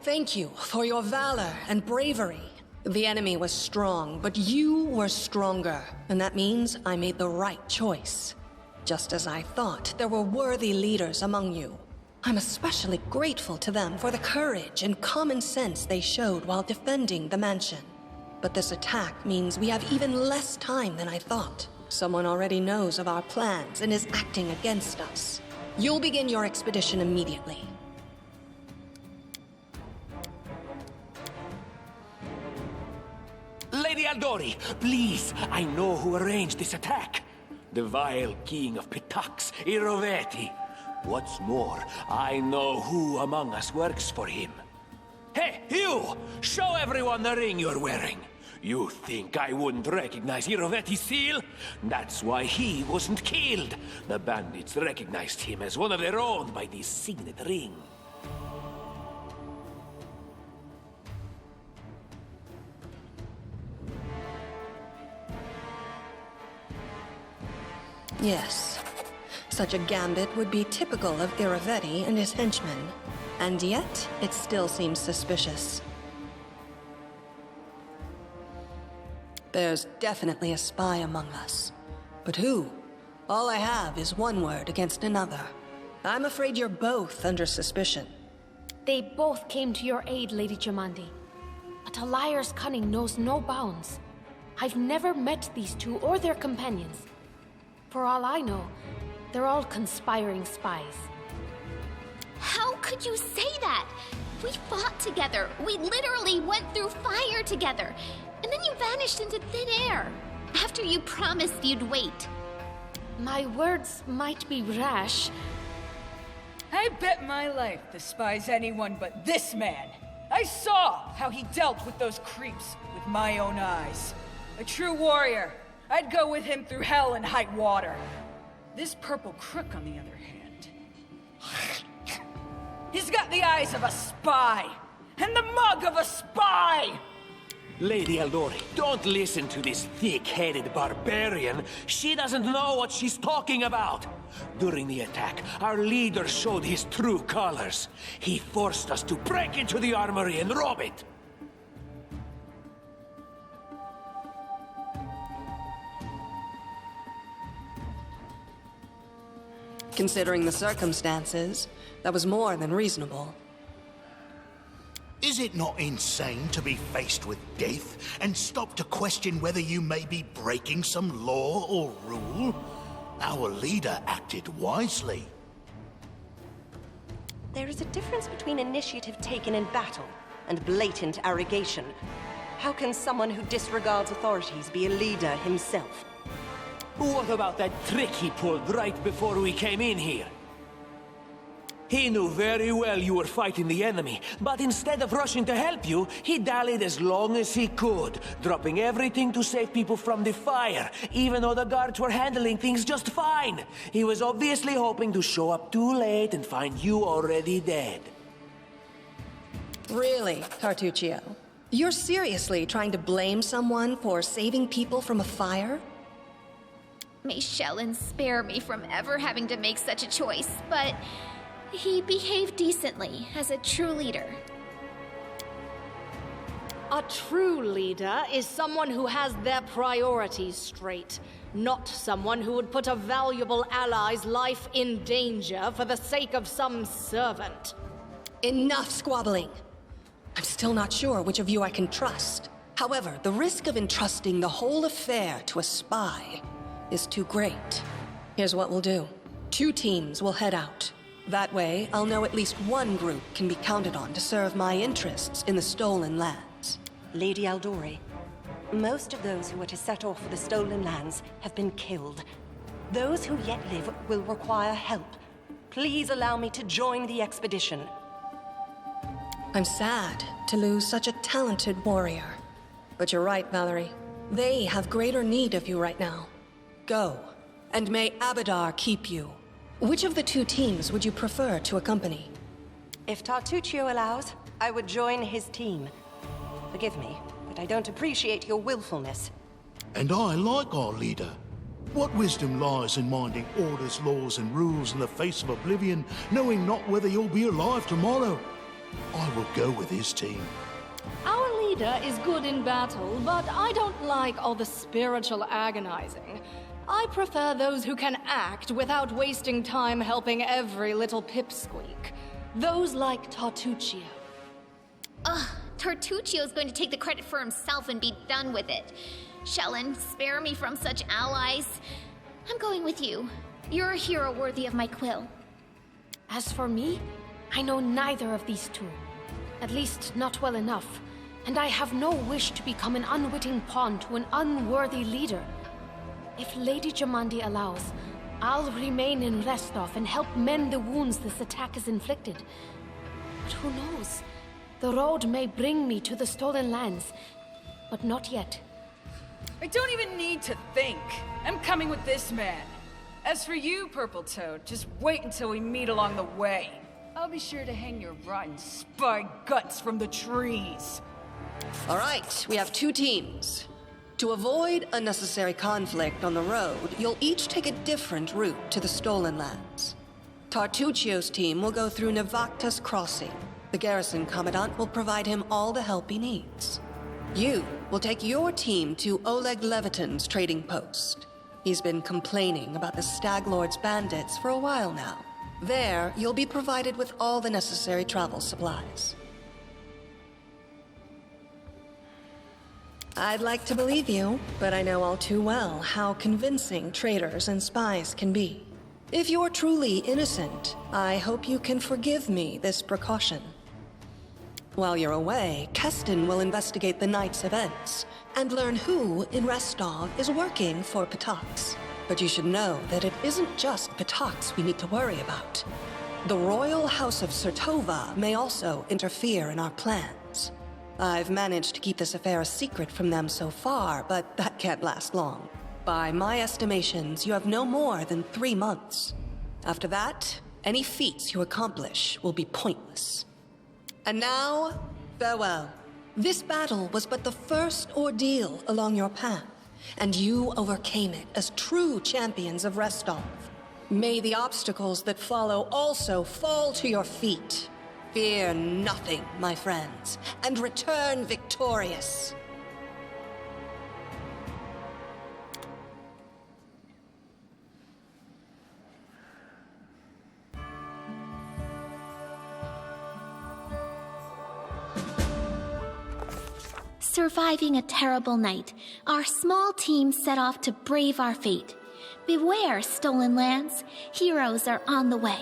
Thank you for your valor and bravery. The enemy was strong, but you were stronger, and that means I made the right choice. Just as I thought, there were worthy leaders among you. I'm especially grateful to them for the courage and common sense they showed while defending the mansion. But this attack means we have even less time than I thought. Someone already knows of our plans and is acting against us. You'll begin your expedition immediately. Lady Aldori, please, I know who arranged this attack. The vile king of Pitax, Iroveti. What's more, I know who among us works for him. Hey, you! Show everyone the ring you're wearing. You think I wouldn't recognize Iroveti's seal? That's why he wasn't killed. The bandits recognized him as one of their own by this signet ring. Yes. Such a gambit would be typical of Iroveti and his henchmen. And yet, it still seems suspicious. There's definitely a spy among us. But who? All I have is one word against another. I'm afraid you're both under suspicion. They both came to your aid, Lady Jamandi. But a liar's cunning knows no bounds. I've never met these two or their companions. For all I know, they're all conspiring spies. How could you say that? We fought together. We literally went through fire together. And then you vanished into thin air. After you promised you'd wait. My words might be rash. I bet my life despise anyone but this man. I saw how he dealt with those creeps with my own eyes. A true warrior. I'd go with him through hell and high water. This purple crook, on the other hand, he's got the eyes of a spy, and the mug of a spy! Lady Aldori, don't listen to this thick-headed barbarian. She doesn't know what she's talking about. During the attack, our leader showed his true colors. He forced us to break into the armory and rob it. Considering the circumstances, that was more than reasonable. Is it not insane to be faced with death and stop to question whether you may be breaking some law or rule? Our leader acted wisely. There is a difference between initiative taken in battle and blatant arrogation. How can someone who disregards authorities be a leader himself? What about that trick he pulled right before we came in here? He knew very well you were fighting the enemy, but instead of rushing to help you, he dallied as long as he could, dropping everything to save people from the fire, even though the guards were handling things just fine. He was obviously hoping to show up too late and find you already dead. Really, Tartuccio? You're seriously trying to blame someone for saving people from a fire? May Shellen spare me from ever having to make such a choice, but he behaved decently as a true leader. A true leader is someone who has their priorities straight, not someone who would put a valuable ally's life in danger for the sake of some servant. Enough squabbling. I'm still not sure which of you I can trust. However, the risk of entrusting the whole affair to a spy is too great. Here's what we'll do. 2 teams will head out. That way, I'll know at least one group can be counted on to serve my interests in the stolen lands. Lady Aldori, most of those who are to set off for the stolen lands have been killed. Those who yet live will require help. Please allow me to join the expedition. I'm sad to lose such a talented warrior. But you're right, Valerie. They have greater need of you right now. Go, and may Abadar keep you. Which of the 2 teams would you prefer to accompany? If Tartuccio allows, I would join his team. Forgive me, but I don't appreciate your willfulness. And I like our leader. What wisdom lies in minding orders, laws, and rules in the face of oblivion, knowing not whether you'll be alive tomorrow? I will go with his team. Our leader is good in battle, but I don't like all the spiritual agonizing. I prefer those who can act without wasting time helping every little pipsqueak. Those like Tartuccio. Ugh, Tartuccio's going to take the credit for himself and be done with it. Shellen, spare me from such allies. I'm going with you. You're a hero worthy of my quill. As for me, I know neither of these two. At least not well enough. And I have no wish to become an unwitting pawn to an unworthy leader. If Lady Jamandi allows, I'll remain in Restov and help mend the wounds this attack has inflicted. But who knows? The road may bring me to the Stolen Lands, but not yet. I don't even need to think. I'm coming with this man. As for you, Purple Toad, just wait until we meet along the way. I'll be sure to hang your rotten spy guts from the trees. All right, we have two teams. To avoid unnecessary conflict on the road, you'll each take a different route to the Stolen Lands. Tartuccio's team will go through Navakta's crossing. The garrison commandant will provide him all the help he needs. You will take your team to Oleg Levitin's trading post. He's been complaining about the Stag Lord's bandits for a while now. There, you'll be provided with all the necessary travel supplies. I'd like to believe you, but I know all too well how convincing traitors and spies can be. If you're truly innocent, I hope you can forgive me this precaution. While you're away, Keston will investigate the night's events and learn who in Restov is working for Pitax. But you should know that it isn't just Pitax we need to worry about. The Royal House of Sertova may also interfere in our plans. I've managed to keep this affair a secret from them so far, but that can't last long. By my estimations, you have no more than 3 months. After that, any feats you accomplish will be pointless. And now, farewell. This battle was but the first ordeal along your path, and you overcame it as true champions of Restov. May the obstacles that follow also fall to your feet. Fear nothing, my friends, and return victorious. Surviving a terrible night, our small team set off to brave our fate. Beware, Stolen Lands. Heroes are on the way.